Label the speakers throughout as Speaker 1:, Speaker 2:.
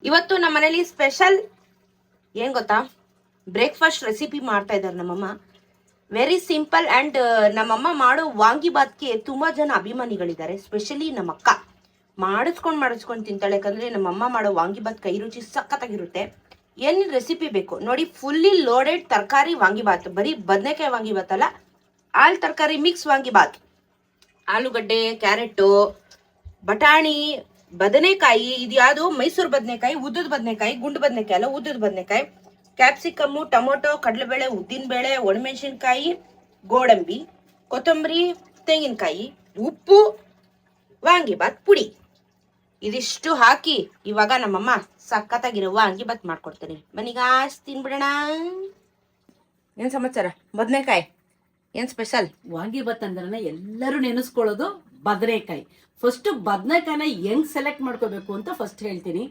Speaker 1: ಇವತ್ತು ನಮ್ಮ ಮನೇಲಿ ಸ್ಪೆಷಲ್ ಏನ್ ಗೊತ್ತಾ, ಬ್ರೇಕ್ಫಾಸ್ಟ್ ರೆಸಿಪಿ ಮಾಡ್ತಾ ಇದ್ದಾರೆ ನಮ್ಮಮ್ಮ. ವೆರಿ ಸಿಂಪಲ್ ಅಂಡ್ ನಮ್ಮಮ್ಮ ಮಾಡೋ ವಾಂಗಿಬಾತ್ಗೆ ತುಂಬಾ ಜನ ಅಭಿಮಾನಿಗಳಿದ್ದಾರೆ. ಸ್ಪೆಷಲಿ ನಮ್ಮ ಅಕ್ಕ ಮಾಡಿಸ್ಕೊಂಡು ತಿಂತಾಳೆ. ಯಾಕಂದ್ರೆ ನಮ್ಮಮ್ಮ ಮಾಡೋ ವಾಂಗಿಬಾತ್ ಕೈ ರುಚಿ ಸಖತ್ತಾಗಿರುತ್ತೆ. ಏನ್ ರೆಸಿಪಿ ಬೇಕು ನೋಡಿ, ಫುಲ್ಲಿ ಲೋಡೆಡ್ ತರಕಾರಿ ವಾಂಗಿಬಾತ್. ಬರೀ ಬದನೆಕಾಯಿ ವಾಂಗಿಬಾತ್ ಅಲ್ಲ, ಆಲ್ ತರಕಾರಿ ಮಿಕ್ಸ್ ವಾಂಗಿಬಾತ್. ಆಲೂಗಡ್ಡೆ, ಕ್ಯಾರೆಟು, ಬಟಾಣಿ, ಬದನೆಕಾಯಿ, ಇದು ಯಾವುದು ಮೈಸೂರು ಬದನೆಕಾಯಿ, ಉದ್ದದ ಬದನೆಕಾಯಿ, ಗುಂಡು ಬದನೆಕಾಯಿ ಅಲ್ಲ ಉದ್ದದ ಬದನೆಕಾಯಿ, ಕ್ಯಾಪ್ಸಿಕಮ್ಮು, ಟೊಮೊಟೊ, ಕಡಲೆಬೇಳೆ, ಉದ್ದಿನಬೇಳೆ, ಒಣಮೆಣಸಿನ್ಕಾಯಿ, ಗೋಡಂಬಿ, ಕೊತ್ತಂಬರಿ, ತೆಂಗಿನಕಾಯಿ, ಉಪ್ಪು, ವಾಂಗಿಬಾತ್ ಪುಡಿ. ಇದಿಷ್ಟು ಹಾಕಿ ಇವಾಗ ನಮ್ಮಮ್ಮ ಸಖತ್ತಾಗಿರೋ ವಾಂಗಿಬಾತ್ ಮಾಡ್ಕೊಡ್ತೀನಿ. ಬನ್ನಿಗ ತಿನ್ಬಿಡೋಣ. ಏನ್ ಸಮಾಚಾರ? ಬದನೆಕಾಯಿ ಏನ್ ಸ್ಪೆಷಲ್?
Speaker 2: ವಾಂಗಿಬಾತ್ ಅಂದ್ರೆ ಎಲ್ಲರೂ ನೆನೆಸ್ಕೊಳ್ಳೋದು ಬದನೆಕಾಯಿ. ಫಸ್ಟ್ ಬದನೆಕಾಯಿನ ಹೆಂಗ್ ಸೆಲೆಕ್ಟ್ ಮಾಡ್ಕೋಬೇಕು ಅಂತ ಫಸ್ಟ್ ಹೇಳ್ತೀನಿ.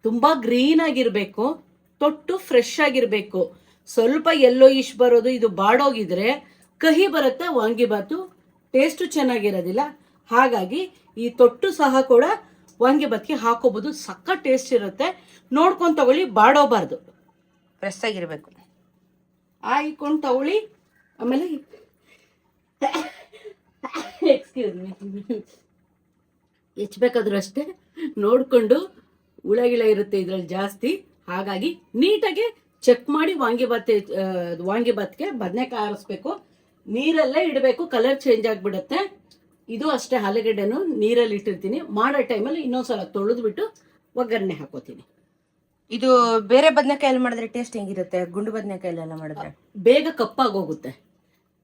Speaker 2: ತುಂಬಾ ಗ್ರೀನ್ ಆಗಿರ್ಬೇಕು, ತೊಟ್ಟು ಫ್ರೆಶ್ ಆಗಿರ್ಬೇಕು. ಸ್ವಲ್ಪ ಎಲ್ಲೋ ಇಶ್ ಬರೋದು, ಇದು ಬಾಡೋಗಿದ್ರೆ ಕಹಿ ಬರುತ್ತೆ, ವಾಂಗಿಬಾತು ಟೇಸ್ಟು ಚೆನ್ನಾಗಿರೋದಿಲ್ಲ. ಹಾಗಾಗಿ ಈ ತೊಟ್ಟು ಸಹ ಕೂಡ ವಾಂಗಿಬಾತ್ಗೆ ಹಾಕೋಬಹುದು, ಸಕ್ಕ ಟೇಸ್ಟ್ ಇರುತ್ತೆ. ನೋಡ್ಕೊಂಡು ತಗೊಳ್ಳಿ, ಬಾಡೋಬಾರ್ದು,
Speaker 1: ಫ್ರೆಶ್ ಆಗಿರ್ಬೇಕು.
Speaker 2: ಹಾಕೊಂಡು ತಗೊಳ್ಳಿ. ಆಮೇಲೆ ಎಕ್ಸ್ಕ್ಯೂಸ್ ಮೀ, ಹೆಚ್ಚಬೇಕಾದ್ರೂ ಅಷ್ಟೇ ನೋಡಿಕೊಂಡು. ಹುಳಗಿಳ ಇರುತ್ತೆ ಇದರಲ್ಲಿ ಜಾಸ್ತಿ, ಹಾಗಾಗಿ ನೀಟಾಗಿ ಚೆಕ್ ಮಾಡಿ ವಾಂಗಿಬಾತ್ಗೆ ಬದನೆಕಾಯಿ ಆರಿಸ್ಬೇಕು. ನೀರಲ್ಲೇ ಇಡಬೇಕು, ಕಲರ್ ಚೇಂಜ್ ಆಗಿಬಿಡುತ್ತೆ. ಇದು ಅಷ್ಟೇ, ಆಲೂಗಡ್ಡೆನೂ ನೀರಲ್ಲಿ ಇಟ್ಟಿರ್ತೀನಿ. ಮಾಡೋ ಟೈಮಲ್ಲಿ ಇನ್ನೊಂದ್ಸಲ ತೊಳೆದ್ಬಿಟ್ಟು ಒಗ್ಗರಣೆ ಹಾಕೋತೀನಿ.
Speaker 1: ಇದು ಬೇರೆ ಬದನೆಕಾಯಲ್ಲಿ ಮಾಡಿದ್ರೆ ಟೇಸ್ಟ್ ಹೆಂಗಿರುತ್ತೆ? ಗುಂಡು ಬದನೆಕಾಯಲ್ಲೆಲ್ಲ ಮಾಡಿದ್ರೆ
Speaker 2: ಬೇಗ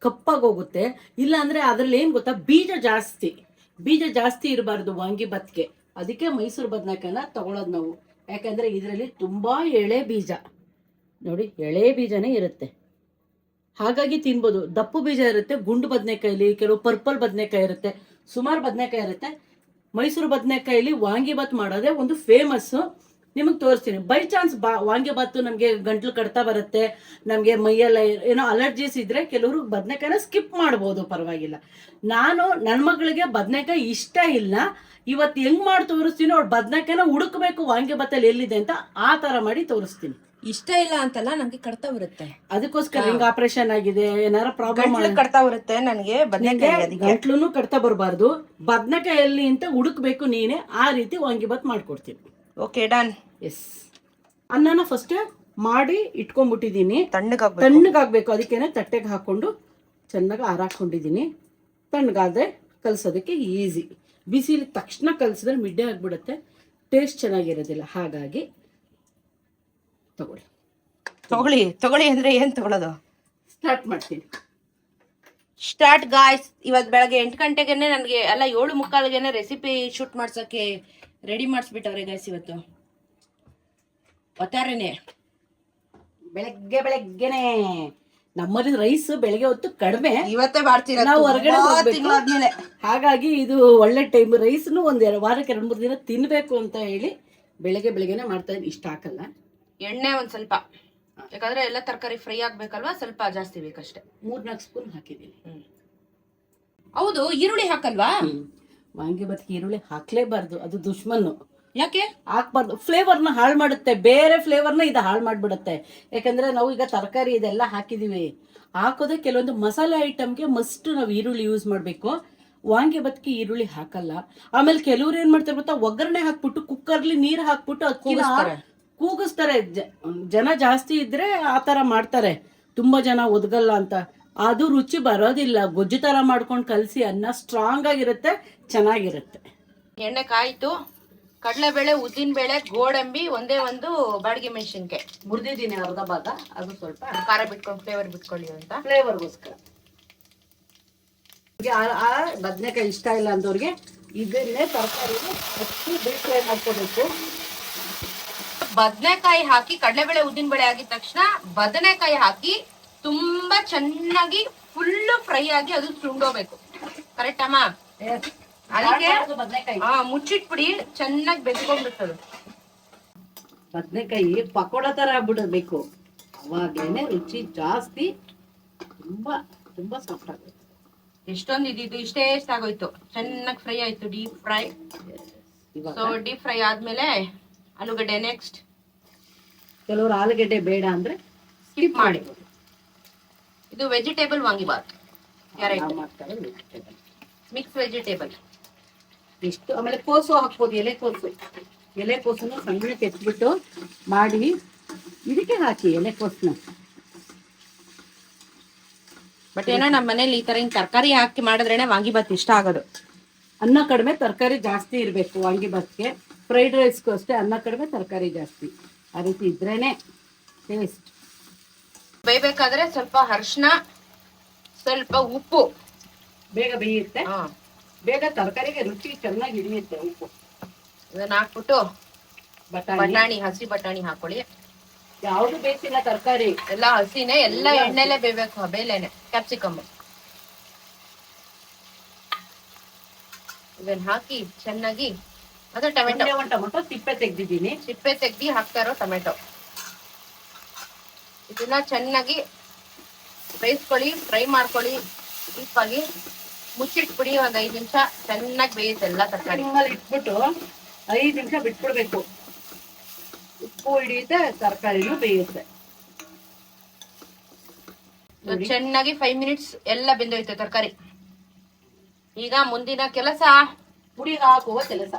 Speaker 2: ಕಪ್ಪಾಗೋಗುತ್ತೆ. ಇಲ್ಲ ಅಂದ್ರೆ ಅದ್ರಲ್ಲಿ ಏನ್ ಗೊತ್ತಾ, ಬೀಜ ಜಾಸ್ತಿ ಇರಬಾರ್ದು ವಾಂಗಿಬಾತ್ಗೆ. ಅದಕ್ಕೆ ಮೈಸೂರು ಬದನೆಕಾಯಿನ ತಗೊಳ್ಳೋದು ನಾವು. ಯಾಕಂದ್ರೆ ಇದರಲ್ಲಿ ತುಂಬಾ ಎಳೆ ಬೀಜ ನೋಡಿ, ಎಳೆ ಬೀಜನೇ ಇರುತ್ತೆ. ಹಾಗಾಗಿ ತಿನ್ಬೋದು. ದಪ್ಪು ಬೀಜ ಇರುತ್ತೆ ಗುಂಡು ಬದನೆಕಾಯಲ್ಲಿ, ಕೆಲವು ಪರ್ಪಲ್ ಬದನೆಕಾಯಿ ಇರುತ್ತೆ, ಸುಮಾರು ಬದನೆಕಾಯಿ ಇರುತ್ತೆ. ಮೈಸೂರು ಬದನೆಕಾಯಲ್ಲಿ ವಾಂಗಿಬಾತ್ ಮಾಡೋದೇ ಒಂದು ಫೇಮಸ್ಸು. ನಿಮಗೆ ತೋರಿಸ್ತೀನಿ. ಬೈ ಚಾನ್ಸ್ ವಾಂಗಿಬಾತು ನಮಗೆ ಗಂಟ್ಲು ಕಡ್ತಾ ಬರುತ್ತೆ, ನಮಗೆ ಮೈಯೆಲ್ಲ ಏನೋ ಅಲರ್ಜೀಸ್ ಇದ್ರೆ ಕೆಲವರು ಬದನೆಕಾಯಿನ ಸ್ಕಿಪ್ ಮಾಡ್ಬೋದು, ಪರವಾಗಿಲ್ಲ. ನಾನು ನನ್ನ ಮಗಳಿಗೆ ಬದನೆಕಾಯಿ ಇಷ್ಟ ಇಲ್ಲ, ಇವತ್ತು ಹೆಂಗ್ ಮಾಡಿ ತೋರಿಸ್ತೀನಿ. ಅವ್ಳು ಬದನೆಕಾಯಿನ ಹುಡುಕ್ಬೇಕು ವಾಂಗಿಬಾತಲ್ಲಿ ಎಲ್ಲಿದೆ ಅಂತ, ಆ ತರ ಮಾಡಿ ತೋರಿಸ್ತೀನಿ.
Speaker 1: ಇಷ್ಟ ಇಲ್ಲ ಅಂತಲ್ಲ, ನಂಗೆ ಕಡ್ತಾ ಬರುತ್ತೆ.
Speaker 2: ಅದಕ್ಕೋಸ್ಕರ ಹಿಂಗ ಆಪರೇಷನ್ ಆಗಿದೆ, ಏನಾರ ಪ್ರಾಬ್ಲಮ್
Speaker 1: ಕಡ್ತಾ ಬರುತ್ತೆ ನನಗೆ. ಬದನೆಕಾಯಿ
Speaker 2: ಗಂಟ್ಲು ಕಡ್ತಾ ಬರಬಾರ್ದು, ಬದನೆಕಾಯಲ್ಲಿ ಅಂತ ಹುಡುಕ್ಬೇಕು ನೀನೆ. ಆ ರೀತಿ ವಾಂಗಿಬಾತ್ ಮಾಡ್ಕೊಡ್ತೀನಿ.
Speaker 1: Okay, done.
Speaker 2: ಎಸ್, ಅನ್ನನ ಫಸ್ಟ್ ಮಾಡಿ ಇಟ್ಕೊಂಡ್ಬಿಟ್ಟಿದ್ದೀನಿ. ತಣ್ಣಗಾಗ್ಬೇಕು, ಅದಕ್ಕೇನೆ ತಟ್ಟೆಗೆ ಹಾಕೊಂಡು ಚೆನ್ನಾಗಿ ಆರಾಕೊಂಡಿದ್ದೀನಿ. ತಣ್ಣಗಾದ್ರೆ ಕಲ್ಸೋದಕ್ಕೆ ಈಸಿ. ಬಿಸಿಲಿ ತಕ್ಷಣ ಕಲ್ಸಿದ್ರೆ ಮಿಡ್ಡೆ ಆಗ್ಬಿಡುತ್ತೆ, ಟೇಸ್ಟ್ ಚೆನ್ನಾಗಿರೋದಿಲ್ಲ. ಹಾಗಾಗಿ
Speaker 1: ತಗೊಳ್ಳಿ ಅಂದ್ರೆ ಏನ್ ತಗೊಳ್ಳೋದು?
Speaker 2: ಸ್ಟಾರ್ಟ್ ಮಾಡ್ತೀನಿ.
Speaker 1: Start guys. ಇವತ್ತು ಬೆಳಗ್ಗೆ 8 ಗಂಟೆಗೆನೆ ನನಗೆ ಅಲ್ಲ 7:45ಗೆನೆ ರೆಸಿಪಿ ಶೂಟ್ ಮಾಡ್ಸೋಕ್ಕೆ ರೆಡಿ ಮಾಡಿಸ್ಬಿಟ್ಟವ್ರೆ ಗಾಯ್ಸ್. ಇವತ್ತು ಒತ್ತಾರೇನೆ
Speaker 2: ಬೆಳಗ್ಗೆನೆ ನಮ್ಮಲ್ಲಿ ರೈಸ್ ಬೆಳಗ್ಗೆ ಹೊತ್ತು ಕಡಿಮೆ,
Speaker 1: ಇವತ್ತೇ ಮಾಡ್ತೀರಾ
Speaker 2: ನಾವು ಹೊರಗಡೆ. ಹಾಗಾಗಿ ಇದು ಒಳ್ಳೆ ಟೈಮ್. ರೈಸ್ನು ವಾರಕ್ಕೆ 2-3 ದಿನ ತಿನ್ಬೇಕು ಅಂತ ಹೇಳಿ ಬೆಳಗ್ಗೆನೆ ಮಾಡ್ತಾ ಇದ್ದೀನಿ. ಇಷ್ಟ ಹಾಕಲ್ಲ,
Speaker 1: ಎಣ್ಣೆ ಒಂದ್ ಸ್ವಲ್ಪ, ಯಾಕಂದ್ರೆ ಎಲ್ಲ ತರಕಾರಿ ಫ್ರೈ ಆಗ್ಬೇಕಲ್ವಾ, ಸ್ವಲ್ಪ ಜಾಸ್ತಿ ಬೇಕಷ್ಟೇ.
Speaker 2: 3-4 ಸ್ಪೂನ್ ಹಾಕಿದ್ದೀನಿ.
Speaker 1: ಹೌದು, ಈರುಳ್ಳಿ ಹಾಕಲ್ವಾ?
Speaker 2: ವಾಂಗಿಬಾತ್ಗೆ ಈರುಳ್ಳಿ ಹಾಕ್ಲೇಬಾರ್ದು, ಅದು ದುಶ್ಮನ್ನು.
Speaker 1: ಯಾಕೆ
Speaker 2: ಹಾಕ್ಬಾರ್ದು? ಫ್ಲೇವರ್ನ ಹಾಳು ಮಾಡುತ್ತೆ, ಬೇರೆ ಫ್ಲೇವರ್ನ ಇದು ಹಾಳು ಮಾಡ್ಬಿಡುತ್ತೆ. ಯಾಕಂದ್ರೆ ನಾವು ಈಗ ತರಕಾರಿ ಇದೆಲ್ಲ ಹಾಕಿದೀವಿ, ಹಾಕೋದೇ ಕೆಲವೊಂದು ಮಸಾಲೆ ಐಟಮ್ಗೆ ಮಸ್ಟ್ ನಾವು ಈರುಳ್ಳಿ ಯೂಸ್ ಮಾಡಬೇಕು. ವಾಂಗಿಬಾತ್ಗೆ ಈರುಳ್ಳಿ ಹಾಕಲ್ಲ. ಆಮೇಲೆ ಕೆಲವ್ರು ಏನ್ ಮಾಡ್ತಾರೆ ಗೊತ್ತಾ, ಒಗ್ಗರಣೆ ಹಾಕ್ಬಿಟ್ಟು ಕುಕ್ಕರ್ಲಿ ನೀರು ಹಾಕ್ಬಿಟ್ಟು ಕೂಗಿಸ್ತಾರೆ. ಜನ ಜಾಸ್ತಿ ಇದ್ರೆ ಆತರ ಮಾಡ್ತಾರೆ, ತುಂಬಾ ಜನ ಒದಗಲ್ಲ ಅಂತ. ಅದು ರುಚಿ ಬರೋದಿಲ್ಲ. ಗೊಜ್ಜು ತರ ಮಾಡ್ಕೊಂಡು ಕಲಸಿ ಅನ್ನ ಸ್ಟ್ರಾಂಗ್ ಆಗಿರುತ್ತೆ, ಚೆನ್ನಾಗಿರುತ್ತೆ.
Speaker 1: ಎಣ್ಣೆ ಕಾಯ್ತು, ಕಡಲೆಬೇಳೆ, ಉದ್ದಿನಬೇಳೆ, ಗೋಡಂಬಿ, ಒಂದೇ ಒಂದು ಬಾಡಿಗೆ ಮೆಣಸಿನ್ಕಾಯಿ
Speaker 2: ಮುರಿದಿದ್ದೀನಿ ಅರ್ಧ ಭಾಗ. ಅದು ಸ್ವಲ್ಪ
Speaker 1: ಖಾರ ಬಿಟ್ಕೊಂಡು ಫ್ಲೇವರ್ ಬಿಟ್ಕೊಳ್ಳಿ ಅಂತ,
Speaker 2: ಫ್ಲೇವರ್ಗೋಸ್ಕರ. ಬದನೆಕಾಯಿ ಇಷ್ಟ ಇಲ್ಲ ಅಂದವ್ರಿಗೆ ಇದನ್ನೇ ತರಕಾರಿ ಡೀಪ್ ಫ್ರೈ ಮಾಡ್ಕೋಬೇಕು.
Speaker 1: ಬದನೆಕಾಯಿ ಹಾಕಿ, ಕಡಲೆಬೇಳೆ ಉದ್ದಿನಬೇಳೆ ಆಗಿದ ತಕ್ಷಣ ಬದನೆಕಾಯಿ ಹಾಕಿ ತುಂಬಾ ಚೆನ್ನಾಗಿ ಫುಲ್ ಫ್ರೈ ಆಗಿ ಅದು ಸುಂಡೋಬೇಕು. ಕರೆಕ್ಟ್ ಅಮ್ಮ? ಅದಕ್ಕೆ ಮುಚ್ಚಿಟ್ಬಿಡಿ, ಚೆನ್ನಾಗಿ ಬೆಂದ್ಕೊಂಡ್ಬಿಡ್ತದೆ.
Speaker 2: ಬದನೆಕಾಯಿ ಪಕೋಡ ತರ ಆಗ್ಬಿಡಬೇಕು, ಅವಾಗೇನೆ ರುಚಿ ಜಾಸ್ತಿ. ತುಂಬಾ ಸಾಫ್ಟ್ ಆಗುತ್ತೆ.
Speaker 1: ಎಷ್ಟೊಂದು ಇದಿದ್ದು ಇಷ್ಟೇ ಆಗೋಯ್ತು. ಚೆನ್ನಾಗಿ ಫ್ರೈ ಆಯ್ತು, deep fry. So deep fry ಆದ್ಮೇಲೆ ಆಲೂಗಡ್ಡೆ ನೆಕ್ಸ್ಟ್.
Speaker 2: ಕೆಲವರು ಆಲೂಗಡ್ಡೆ ಬೇಡ ಅಂದ್ರೆ
Speaker 1: ಸ್ಕಿಪ್ ಮಾಡಿ. ಇದು ವೆಜಿಟೇಬಲ್ ವಾಂಗಿಬಾತ್,
Speaker 2: ಮಾಡ್ತಾರೆ ವೆಜಿಟೇಬಲ್,
Speaker 1: ಮಿಕ್ಸ್ ವೆಜಿಟೇಬಲ್
Speaker 2: ಇಷ್ಟು. ಆಮೇಲೆ ಕೋಸು ಹಾಕ್ಬೋದು, ಎಲೆಕೋಸನ್ನು ಸಣ್ಣ ಕೆತ್ಬಿಟ್ಟು ಮಾಡಿ ಇದಕ್ಕೆ ಹಾಕಿ ಎಲೆಕೋಸನ್ನ.
Speaker 1: ಬಟ್ ಏನೋ ನಮ್ಮ ಮನೇಲಿ ಈ ತರ ಹಿಂಗ್ ತರಕಾರಿ ಹಾಕಿ ಮಾಡಿದ್ರೇನೆ ವಾಂಗಿಬಾತ್ ಇಷ್ಟ ಆಗೋದು.
Speaker 2: ಅನ್ನ ಕಡಿಮೆ ತರಕಾರಿ ಜಾಸ್ತಿ ಇರಬೇಕು ವಾಂಗಿಬಾತ್ಗೆ. ಫ್ರೈಡ್ ರೈಸ್ಗೂ ಅಷ್ಟೇ ಅನ್ನ ಕಡಿಮೆ ತರಕಾರಿ ಜಾಸ್ತಿ, ಆ ರೀತಿ ಇದ್ರೇನೆ ಟೇಸ್ಟ್.
Speaker 1: ಬೇಯಬೇಕಾದ್ರೆ ಸ್ವಲ್ಪ ಅರಿಶಿನ, ಸ್ವಲ್ಪ ಉಪ್ಪು,
Speaker 2: ಬೇಗ ಬೇಯುತ್ತೆ, ಬೇಗ ತರಕಾರಿಗೆ ರುಚಿ ಚೆನ್ನಾಗಿ ಹಿಡಿಯುತ್ತೆ ಉಪ್ಪು.
Speaker 1: ಇದನ್ನ ಹಾಕ್ಬಿಟ್ಟು
Speaker 2: ಬಟಾಣಿ,
Speaker 1: ಹಸಿ ಬಟಾಣಿ ಹಾಕೊಳ್ಳಿ.
Speaker 2: ಯಾವ್ದು ಬೇಯಿಸಿಲ್ಲ ತರಕಾರಿ,
Speaker 1: ಎಲ್ಲ ಹಸಿನೇ, ಎಲ್ಲ ಎಣ್ಣೆಲೆ ಬೇಯಬೇಕು, ಬೇಲೇನೆ. ಕ್ಯಾಪ್ಸಿಕಮ್ ಇದನ್ನ ಹಾಕಿ ಚೆನ್ನಾಗಿ, ಅದು
Speaker 2: ಟೊಮೆಟೊ ಸಿಪ್ಪೆ ತೆಗ್ದಿದ್ದೀನಿ,
Speaker 1: ಸಿಪ್ಪೆ ತೆಗ್ದಿ ಹಾಕ್ತಾ ಇರೋ ಟೊಮೆಟೊ. ಇದನ್ನ ಚೆನ್ನಾಗಿ ಬೇಯಿಸ್ಕೊಳ್ಳಿ, ಫ್ರೈ ಮಾಡ್ಕೊಳ್ಳಿ ಡೀಪಾಗಿ. ಮುಚ್ಚಿಟ್ಬಿಡಿ, ಒಂದ್ 5 ನಿಮಿಷ ಚೆನ್ನಾಗಿ ಬೇಯುತ್ತೆ ಎಲ್ಲ ತರಕಾರಿ.
Speaker 2: ಇಟ್ಬಿಟ್ಟು 5 ನಿಮಿಷ ಬಿಟ್ಬಿಡ್ಬೇಕು, ಉಪ್ಪು ಹಿಡಿಯುತ್ತೆ, ತರಕಾರಿನೂ ಬೇಯುತ್ತೆ.
Speaker 1: ಚೆನ್ನಾಗಿ 5 ಮಿನಿಟ್ಸ್ ಎಲ್ಲ ಬೆಂದೋಯ್ತು ತರಕಾರಿ. ಈಗ ಮುಂದಿನ ಕೆಲಸ
Speaker 2: ಪುಡಿ ಹಾಕುವ ಕೆಲಸ.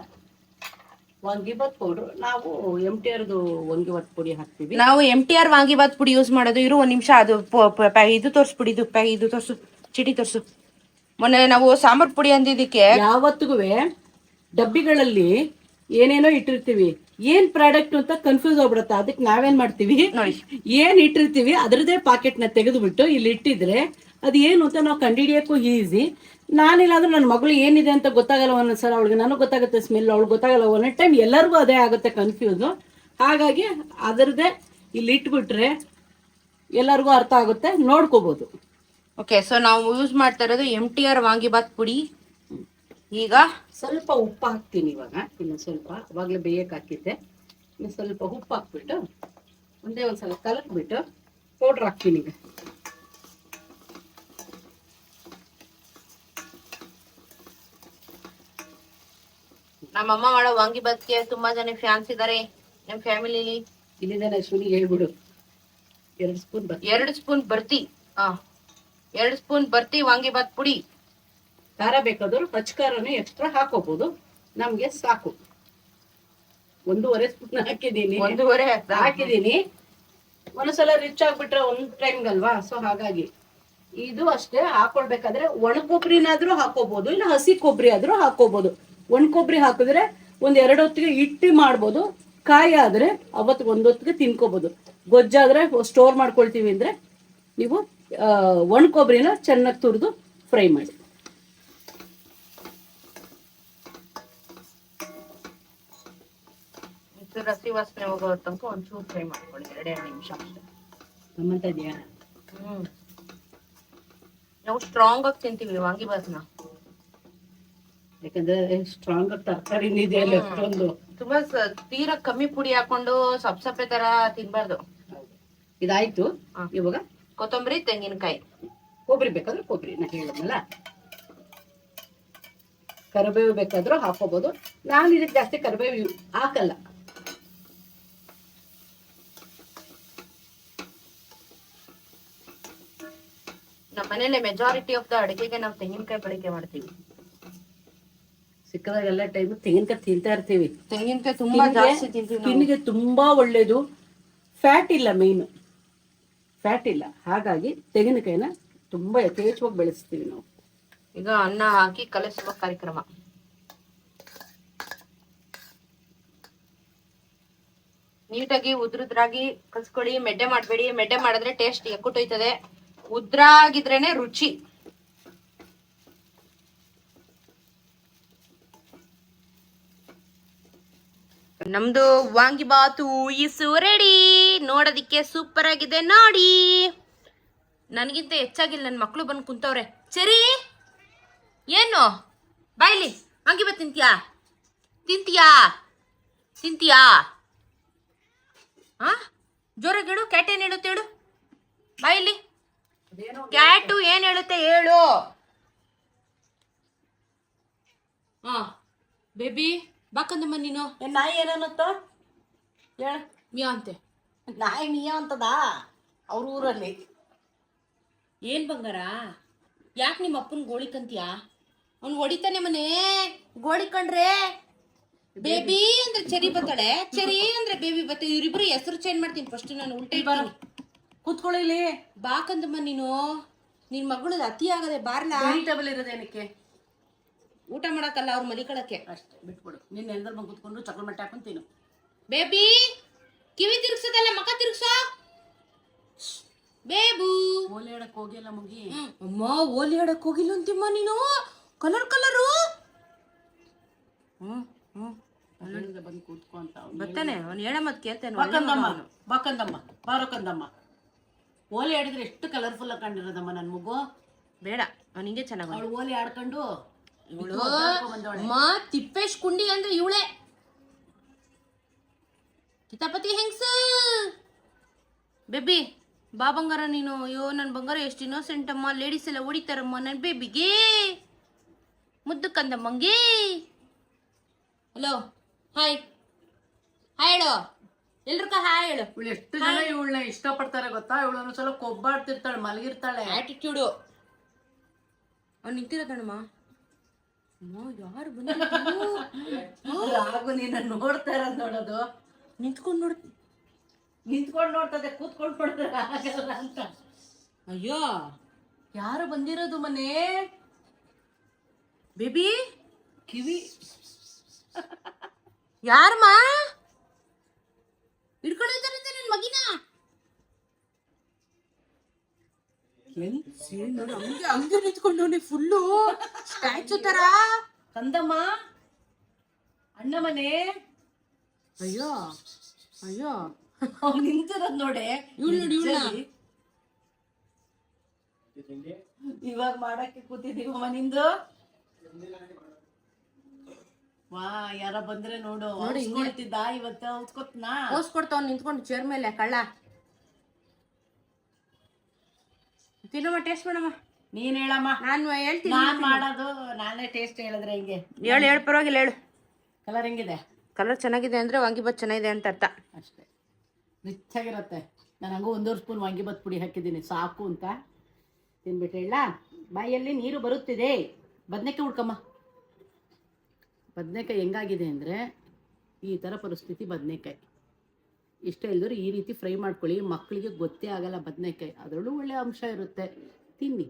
Speaker 2: ವಾಂಗಿಬಾತ್ ಪೌಡರ್ ನಾವು MTR ವಾಂಗಿಬಾತ್ ಪುಡಿ ಹಾಕ್ತೀವಿ.
Speaker 1: ನಾವು MTR ವಾಂಗಿಬಾತ್ ಪುಡಿ ಯೂಸ್ ಮಾಡೋದು. ಇರು ಒಂದ್ ನಿಮಿಷ, ಅದು ಇದು ತೋರಿಸ್ಬಿಡಿ, ಇದು ತೋರ್ಸು, ಚೀಟಿ ತೋರ್ಸು. ಮೊನ್ನೆ ನಾವು ಸಾಂಬಾರ್ ಪುಡಿ ಅಂದಿದ್ದಕ್ಕೆ
Speaker 2: ಯಾವತ್ತಿಗೂ ಡಬ್ಬಿಗಳಲ್ಲಿ ಏನೇನೋ ಇಟ್ಟಿರ್ತೀವಿ, ಏನ್ ಪ್ರಾಡಕ್ಟ್ ಅಂತ ಕನ್ಫ್ಯೂಸ್ ಆಗ್ಬಿಡತ್ತೆ. ಅದಕ್ಕೆ ನಾವೇನ್ ಮಾಡ್ತೀವಿ
Speaker 1: ನೋಡಿ,
Speaker 2: ಏನ್ ಇಟ್ಟಿರ್ತೀವಿ ಅದರದೇ ಪಾಕೆಟ್ ನ ತೆಗೆದುಬಿಟ್ಟು ಇಲ್ಲಿ ಇಟ್ಟಿದ್ರೆ ಅದು ಏನು ಅಂತ ನಾವು ಕಂಡುಹಿಡಿಯಕ್ಕೂ ಈಸಿ. ನಾನಿಲ್ಲಾಂದ್ರೆ ನನ್ನ ಮಗಳು ಏನಿದೆ ಅಂತ ಗೊತ್ತಾಗಲ್ಲ ಒಂದೊಂದ್ಸಲ, ಅವಳಿಗೆ ನನಗೆ ಗೊತ್ತಾಗುತ್ತೆ ಸ್ಮೆಲ್, ಅವಳಿಗೆ ಗೊತ್ತಾಗಲ್ಲ. ಒಂದೊಂದು ಟೈಮ್ ಎಲ್ಲರಿಗೂ ಅದೇ ಆಗುತ್ತೆ ಕನ್ಫ್ಯೂಸು. ಹಾಗಾಗಿ ಅದರದೇ ಇಲ್ಲಿ ಇಟ್ಬಿಟ್ರೆ ಎಲ್ಲರಿಗೂ ಅರ್ಥ ಆಗುತ್ತೆ, ನೋಡ್ಕೋಬಹುದು.
Speaker 1: ಓಕೆ, ಸೊ ನಾವು ಯೂಸ್ ಮಾಡ್ತಾ ಇರೋದು MTR ವಾಂಗಿಬಾತ್ ಪುಡಿ. ಈಗ
Speaker 2: ಸ್ವಲ್ಪ ಉಪ್ಪು ಹಾಕ್ತೀನಿ ಇವಾಗ, ಇನ್ನು ಸ್ವಲ್ಪ. ಅವಾಗಲೇ ಬೇಯಕ್ಕೆ ಹಾಕಿದ್ದೆ, ಇನ್ನು ಸ್ವಲ್ಪ ಉಪ್ಪು ಹಾಕ್ಬಿಟ್ಟು ಒಂದೇ ಒಂದ್ಸಲ ಕಲಕ್ಬಿಟ್ಟು ಪೌಡ್ರ್ ಹಾಕ್ತೀನಿ ಈಗ.
Speaker 1: ನಮ್ಮಮ್ಮ ಮಾಡೋ ವಾಂಗಿಬಾತ್ಗೆ ತುಂಬಾ ಜನ ಫ್ಯಾನ್ಸ್ ಇದಾರೆ ನಮ್ಮ ಫ್ಯಾಮಿಲಿಲಿ.
Speaker 2: ಇಲ್ಲಿಂದ ಅಶ್ವಿನಿ ಹೇಳ್ಬಿಡು, 2 ಸ್ಪೂನ್
Speaker 1: ಬರ್ತಿ. 2 ಸ್ಪೂನ್ ಬರ್ತಿ ವಾಂಗಿಬಾತ್ ಪುಡಿ.
Speaker 2: ಖಾರ ಬೇಕಾದ್ರು ಖಾರನೂ ಎಕ್ಸ್ಟ್ರಾ ಹಾಕೋಬಹುದು, ನಮ್ಗೆ ಸಾಕು. 1.5 ಸ್ಪೂನ್ ಹಾಕಿದ್ದೀನಿ,
Speaker 1: 1.5
Speaker 2: ಹಾಕಿದ್ದೀನಿ. ಒಂದ್ಸಲ ರಿಚ್ ಆಗ್ಬಿಟ್ರೆ ಒಂದ್ ಟೈಮ್ಗಲ್ವಾ, ಸೊ ಹಾಗಾಗಿ ಇದು ಅಷ್ಟೇ. ಹಾಕೊಳ್ಬೇಕಾದ್ರೆ ಒಣ ಕೊಬ್ಬರಿನಾದ್ರೂ ಹಾಕೋಬಹುದು, ಇಲ್ಲ ಹಸಿ ಕೊಬ್ಬರಿ ಆದ್ರೂ ಹಾಕೋಬಹುದು. ಒಣ ಕೊಬ್ಬರಿ ಹಾಕಿದ್ರೆ 1-2 ಹೊತ್ತಿಗೆ ಇಟ್ಟು ಮಾಡ್ಬೋದು. ಕಾಯಿ ಆದ್ರೆ ಅವತ್ತು 1 ಹೊತ್ತಿಗೆ ತಿನ್ಕೋಬಹುದು. ಗೊಜ್ಜಾದ್ರೆ ಸ್ಟೋರ್ ಮಾಡ್ಕೊಳ್ತೀವಿ ಅಂದ್ರೆ ನೀವು ಒಣ ಕೊಬ್ಬರಿನ ಚೆನ್ನಾಗಿ ತುರಿದು ಫ್ರೈ ಮಾಡಿ.
Speaker 1: ರಸಿ ವಾಸನೆ ಹೋಗೋ ತನಕ ಒಂಚೂರು ಫ್ರೈ ಮಾಡ್ಕೊಳ್ಳಿ, 2 ನಿಮಿಷ ಅಷ್ಟೇ.
Speaker 2: ಗಮ್ಮಂತ ಇದೆಯಾ?
Speaker 1: ನಾವು ಸ್ಟ್ರಾಂಗ್ ಆಗಿ ತಿಂತೀವಿ ವಾಂಗಿಬಾತ್ನ,
Speaker 2: ಯಾಕಂದ್ರೆ ಸ್ಟ್ರಾಂಗ್ ತರಕಾರಿ ಇದೆ ಅಲ್ಲ ಅಷ್ಟೊಂದು.
Speaker 1: ತುಂಬಾ ತೀರಾ ಕಮ್ಮಿ ಪುಡಿ ಹಾಕೊಂಡು ಸಪ್ಪೆ ತರ ತಿನ್ಬಾರ್ದು.
Speaker 2: ಇದಾಯ್ತು. ಇವಾಗ
Speaker 1: ಕೊತ್ತಂಬರಿ, ತೆಂಗಿನಕಾಯಿ,
Speaker 2: ಕೊಬ್ಬರಿ ಬೇಕಾದ್ರೆ ಕೊಬ್ಬರಿ ನಾ ಹೇಳಿದ್ನಲ್ಲ, ಕರಿಬೇವು ಬೇಕಾದ್ರೂ ಹಾಕೋಬಹುದು. ನಾನು ಇದಕ್ಕೆ ಜಾಸ್ತಿ ಕರಿಬೇವು ಹಾಕಲ್ಲ.
Speaker 1: ನಮ್ಮ ಮನೇಲಿ ಮೆಜಾರಿಟಿ ಆಫ್ ದ ಅಡಿಗೆಗೆ ನಾವು ತೆಂಗಿನಕಾಯಿ ಬಳಕೆ ಮಾಡ್ತೀವಿ.
Speaker 2: ಸಿಕ್ಕದಾಗೆಲ್ಲ ಟೈಮ್ ತೆಂಗಿನಕಾಯಿ ತಿಂತಾ ಇರ್ತೀವಿ.
Speaker 1: ತೆಂಗಿನಕಾಯಿ ತುಂಬಾ ಜಾಸ್ತಿ ತಿಂತೀವಿ.
Speaker 2: ಸ್ಕಿನ್ಗೆ ತುಂಬಾ ಒಳ್ಳೇದು, ಫ್ಯಾಟ್ ಇಲ್ಲ, ಮೇನ್ ಫ್ಯಾಟ್ ಇಲ್ಲ. ಹಾಗಾಗಿ ತೆಂಗಿನಕಾಯಿನ ತುಂಬಾ ಯಥೇಚ್ಛವಾಗಿ ಬೆಳೆಸ್ತೀವಿ ನಾವು.
Speaker 1: ಈಗ ಅನ್ನ ಹಾಕಿ ಕಲಸುವ ಕಾರ್ಯಕ್ರಮ. ನೀಟಾಗಿ ಉದ್ರುದ್ರಾಗಿ ಕಲ್ಸ್ಕೊಳ್ಳಿ, ಮೆಡ್ಡೆ ಮಾಡಬೇಡಿ. ಮೆಡ್ಡೆ ಮಾಡಿದ್ರೆ ಟೇಸ್ಟ್ ಎಕ್ಕುಟ್ಟೋಯ್ತದೆ. ಉದ್ರಾಗಿದ್ರೇನೆ ರುಚಿ. ನಮ್ದು ವಾಂಗಿಬಾತು ಈಸು ರೆಡಿ. ನೋಡೋದಿಕ್ಕೆ ಸೂಪರ್ ಆಗಿದೆ ನೋಡಿ. ನನಗಿಂತ ಹೆಚ್ಚಾಗಿಲ್ಲ, ನನ್ನ ಮಕ್ಕಳು ಬಂದು ಕುಂತವ್ರೆ. ಸರಿ, ಏನು ಬಾಯ್ಲಿ ವಾಂಗಿಬಾತ್ ತಿಂತೀಯಾ? ತಿಂತೀಯಾ ತಿಂತೀಯಾ ಹಾ, ಜೋರಾಗಿ ಹೇಳು. ಕ್ಯಾಟ್ ಏನ್ ಹೇಳುತ್ತೆ ಹೇಳು, ಬಾಯ್ಲಿ. ಕ್ಯಾಟು ಏನ್ ಹೇಳುತ್ತೆ ಹೇಳು. ಹಾ ಬೇಬಿ ಬಾಕಂದಮ್ಮ ನೀನು.
Speaker 2: ನಾಯಿ ಏನನ್ನತ್ತ? ಹೇಳ.
Speaker 1: ಮಿಯಾ ಅಂತೆ.
Speaker 2: ನಾಯಿ ಮಿಯಾ ಅಂತದ ಅವ್ರ ಊರಲ್ಲಿ.
Speaker 1: ಏನ್ ಬಂಗಾರ, ಯಾಕೆ ನಿಮ್ಮ ಅಪ್ಪನ ಗೋಳಿ ಕಂತೀಯ? ಅವ್ನು ಹೊಡಿತಾನೆ ಮನೆ ಗೋಳಿ ಕಂಡ್ರೆ. ಬೇಬಿ ಅಂದ್ರೆ ಚೆರಿ ಬತ್ತಾಳೆ, ಚೆರಿ ಅಂದ್ರೆ ಬೇಬಿ ಬತ್ತಾಳೆ. ಇವ್ರಿಬ್ರು ಹೆಸರು ಚೇಂಜ್ ಮಾಡ್ತೀನಿ ಫಸ್ಟ್ ನಾನು. ಉಲ್ಟಾ ಇಡ್ತೀನಿ.
Speaker 2: ಕೂತ್ಕೊಳ್ಳಿ ಇಲ್ಲಿ.
Speaker 1: ಬಾಕಂದಮ್ಮ ನೀನು, ನಿನ್ ಮಗಳು ಅತಿ ಆಗದೆ ಬಾರ್ಲಾ.
Speaker 2: ವೆಜಿಟೇಬಲ್ ಇರೋದೇನಕ್ಕೆ?
Speaker 1: ಊಟ ಮಾಡಕ್ಕಲ್ಲ, ಅವ್ರು ಮಲಿಕಳಕ್ಕೆ
Speaker 2: ಅಷ್ಟೇ, ಬಿಟ್ಬಿಡು. ನಿನ್ನ ಎಲ್ಲರ ಬಂದು ಕೂತ್ಕೊಂಡು ಚಕ್ರ ಮಟ್ಟ ಹಾಕೊಂಡು ತಿನ್ನು.
Speaker 1: ಬೇಬಿ ಕಿವಿ ತಿರ್ಗ್ಸದಲ್ಲ, ಮಕ ತಿರ್ಗ್ಸ. ಬೇಬು
Speaker 2: ಓಲೆ ಹೇಳಕ್ ಹೋಗಿಲ್ಲ ಮುಗಿ.
Speaker 1: ಅಮ್ಮ ಓಲಿ ಆಡಕ್ ಹೋಗಿಲ್ಲ ಅಂತಿಮ್ಮ ನೀನು. Colour colour.
Speaker 2: ಬಂದು ಕೂತ್ಕೊ ಅಂತ
Speaker 1: ಬರ್ತಾನೆ ಅವ್ನು ಹೇಳ ಮತ್ ಕೇಳ್ತಾನೆ.
Speaker 2: ಬಾಕಂದಮ್ಮ ಬಾರೋಕಂದಮ್ಮ. ಓಲೆ ಆಡಿದ್ರೆ ಎಷ್ಟು ಕಲರ್ಫುಲ್ ಆಗಿ ಕಂಡಿರೋದಮ್ಮ ನನ್ ಮಗು.
Speaker 1: ಬೇಡ, ಅವ್ನು ಹಿಂಗೆ ಚೆನ್ನಾಗಿ.
Speaker 2: ಅವಳು ಓಲೆ ಆಡ್ಕೊಂಡು
Speaker 1: ಇವಳು ಅಮ್ಮ ತಿಪ್ಪೇಶ್ ಕುಂಡಿ ಅಂದ್ರೆ ಇವಳೆ. ಕಿತಾಪತಿ ಹೆಂಗ್ಸ. ಬೇಬಿ ಬಾ ಬಂಗಾರ ನೀನು. ಅಯ್ಯೋ ನನ್ನ ಬಂಗಾರ ಎಷ್ಟು ಇನ್ನೋಸೆಂಟ್ ಅಮ್ಮ. ಲೇಡೀಸ್ ಎಲ್ಲ ಹೊಡಿತಾರಮ್ಮ ನನ್ನ ಬೇಬಿಗೆ. ಮುದ್ದು ಕಂದಮ್ಮಂಗೆ. ಹಲೋ, ಹಾಯ್ ಹಾಯ್ ಹೇಳು. ಎಲ್ರಿಗ ಹಾಯ್ ಹೇಳು.
Speaker 2: ಇವಳು ಎಷ್ಟು ಜನ ಇವಳನ್ನ ಇಷ್ಟಪಡ್ತಾರೆ ಗೊತ್ತಾ? ಇವಳು ಒಂದ್ಸಲ ಕೊಬ್ಬಾಡ್ತಿರ್ತಾಳೆ, ಮಲಗಿರ್ತಾಳೆ.
Speaker 1: ಆಟಿಟ್ಯೂಡು. ಅವ್ನು ನಿಂತಿರೋದಣ್ಣಮ್ಮ. ಯಾರು ಬಂದ
Speaker 2: ರಾಗು ನೀನ ನೋಡ್ತಾ ಇರೋದು ನೋಡೋದು.
Speaker 1: ನಿಂತ್ಕೊಂಡು ನೋಡ್.
Speaker 2: ನಿಂತ್ಕೊಂಡು ನೋಡ್ತದೆ, ಕೂತ್ಕೊಂಡು ನೋಡಿದ್ರೆ ಆಗಲ್ಲ ಅಂತ.
Speaker 1: ಅಯ್ಯೋ
Speaker 2: ಯಾರು ಬಂದಿರೋದು ಮನೆ?
Speaker 1: ಬೇಬಿ
Speaker 2: ಕಿವಿ
Speaker 1: ಯಾರಮ್ಮ ಹಿಡ್ಕೊಂಡಿದ್ದಾರೆ ನಿನ್ ಮಗಿನ? ಹಂಗೆ ನಿಂತ್ಕೊಂಡವನಿ ಫುಲ್ಲು ಸ್ಟ್ಯಾಚು ತರ.
Speaker 2: ಕಂದಮ್ಮ ಅಣ್ಣ ಮನೆ.
Speaker 1: ಅಯ್ಯೋ ಅಯ್ಯೋ
Speaker 2: ಅವ್ನು ನಿಂತಿರೋದ್ ನೋಡೆ. ಇವಾಗ ಮಾಡಕ್ಕೆ ಕೂತಿದೀವಮ್ಮ ನಿಂದು. ವಾ ಯಾರ ಬಂದ್ರೆ ನೋಡು. ಹೊಡ್ತಿದ್ದ ಇವತ್ತ ಹೊತ್ಕೊತ್ನಾ
Speaker 1: ಹೋಸ್ಕೊಡ್ತಾವ್ ನಿಂತ್ಕೊಂಡು ಚೇರ್ ಮೇಲೆ ಕಳ್ಳ. ತಿನ್ನಮ್ಮ, ಟೇಸ್ಟ್ ಮಾಡಮ್ಮ.
Speaker 2: ನೀನ್ ಹೇಳಮ್ಮ.
Speaker 1: ನಾನು ಹೇಳ್ತೀನಿ.
Speaker 2: ನಾನ್ ಮಾಡೋದು ನಾನೇ ಟೇಸ್ಟ್ ಹೇಳಿದ್ರೆ ಹೆಂಗೆ?
Speaker 1: ಹೇಳು ಪರವಾಗಿಲ್ಲ ಹೇಳು.
Speaker 2: ಕಲರ್ ಹೆಂಗಿದೆ?
Speaker 1: ಕಲರ್ ಚೆನ್ನಾಗಿದೆ ಅಂದ್ರೆ ವಾಂಗಿಬಾತ್ ಚೆನ್ನಾಗಿದೆ ಅಂತ ಅರ್ಥ.
Speaker 2: ಅಷ್ಟೇ, ರಿಚ್ ಆಗಿರತ್ತೆ. ನಾನು ಹಂಗೂ 1.5 ಸ್ಪೂನ್ ವಾಂಗಿಬಾತ್ ಪುಡಿ ಹಾಕಿದ್ದೀನಿ ಸಾಕು ಅಂತ. ತಿನ್ಬಿಟ್ಟು ಹೇಳ. ಬಾಯಲ್ಲಿ ನೀರು ಬರುತ್ತಿದೆ. ಬದನೆಕಾಯಿ ಹುಡ್ಕಮ್ಮ. ಬದನೆಕಾಯಿ ಹೆಂಗಾಗಿದೆ ಅಂದರೆ ಈ ಥರ ಪರಿಸ್ಥಿತಿ. ಬದನೆಕಾಯಿ ಇಷ್ಟ ಇಲ್ದರೂ ಈ ರೀತಿ ಫ್ರೈ ಮಾಡ್ಕೊಳ್ಳಿ. ಮಕ್ಕಳಿಗೆ ಗೊತ್ತೇ ಆಗಲ್ಲ ಬದನೆಕಾಯಿ, ಅದರಲ್ಲೂ ಒಳ್ಳೆ ಅಂಶ ಇರುತ್ತೆ. ತಿನ್ನಿ.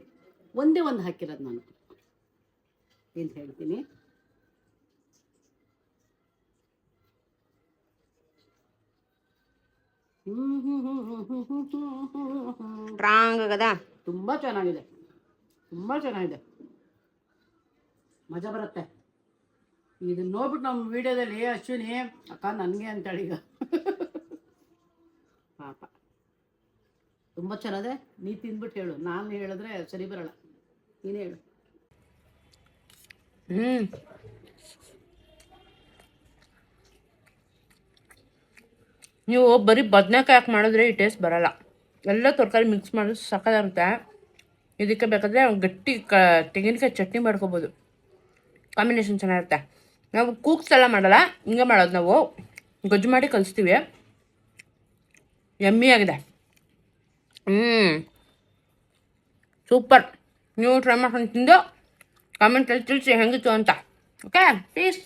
Speaker 2: ಒಂದೇ ಒಂದು ಹಾಕಿರೋದು ನಾನು ಏನು ಹೇಳ್ತೀನಿ.
Speaker 1: ಸ್ಟ್ರಾಂಗ್ ಆಗದ.
Speaker 2: ತುಂಬ ಚೆನ್ನಾಗಿದೆ, ತುಂಬ ಚೆನ್ನಾಗಿದೆ. ಮಜಾ ಬರುತ್ತೆ. ಇದನ್ನ ನೋಡ್ಬಿಟ್ಟು ನಮ್ಮ ವಿಡಿಯೋದಲ್ಲಿ ಅಶ್ವಿನಿ ಅಕ್ಕ ನನಗೆ ಅಂತೇಳಿ ಈಗ ಪಾಪ. ತುಂಬ ಚೆನ್ನಾಗಿದೆ. ನೀ ತಿಂದ್ಬಿಟ್ಟು ಹೇಳು. ನಾನು ಹೇಳಿದ್ರೆ ಸರಿ ಬರಲ್ಲ, ನೀನೇ ಹೇಳು.
Speaker 1: ನೀವು ಬರೀ ಬದನೆಕಾಯಿ ಹಾಕಿ ಮಾಡಿದ್ರೆ ಈ ಟೇಸ್ಟ್ ಬರಲ್ಲ. ಎಲ್ಲ ತರಕಾರಿ ಮಿಕ್ಸ್ ಮಾಡಿದ್ರೆ ಸಕ್ಕತ್ತಾಗಿರುತ್ತೆ. ಇದಕ್ಕೆ ಬೇಕಾದರೆ ಗಟ್ಟಿ ತೆಂಗಿನಕಾಯಿ ಚಟ್ನಿ ಮಾಡ್ಕೋಬೋದು. ಕಾಂಬಿನೇಷನ್ ಚೆನ್ನಾಗಿರುತ್ತೆ. ನಾವು ಕೂಕ್ಸ್ ಎಲ್ಲ ಮಾಡಲ್ಲ, ಹಿಂಗೆ ಮಾಡೋದು. ನಾವು ಗೊಜ್ಜು ಮಾಡಿ ಕಲಿಸ್ತೀವಿ. ಯಮ್ಮಿ ಆಗಿದೆ. ಸೂಪರ್. ನೀವು ಟ್ರೈ ಮಾಡ್ಕೊಂಡು ತಿಂದು ಕಾಮೆಂಟಲ್ಲಿ ತಿಳಿಸಿ ಹೆಂಗಿತ್ತು ಅಂತ. Okay, piece.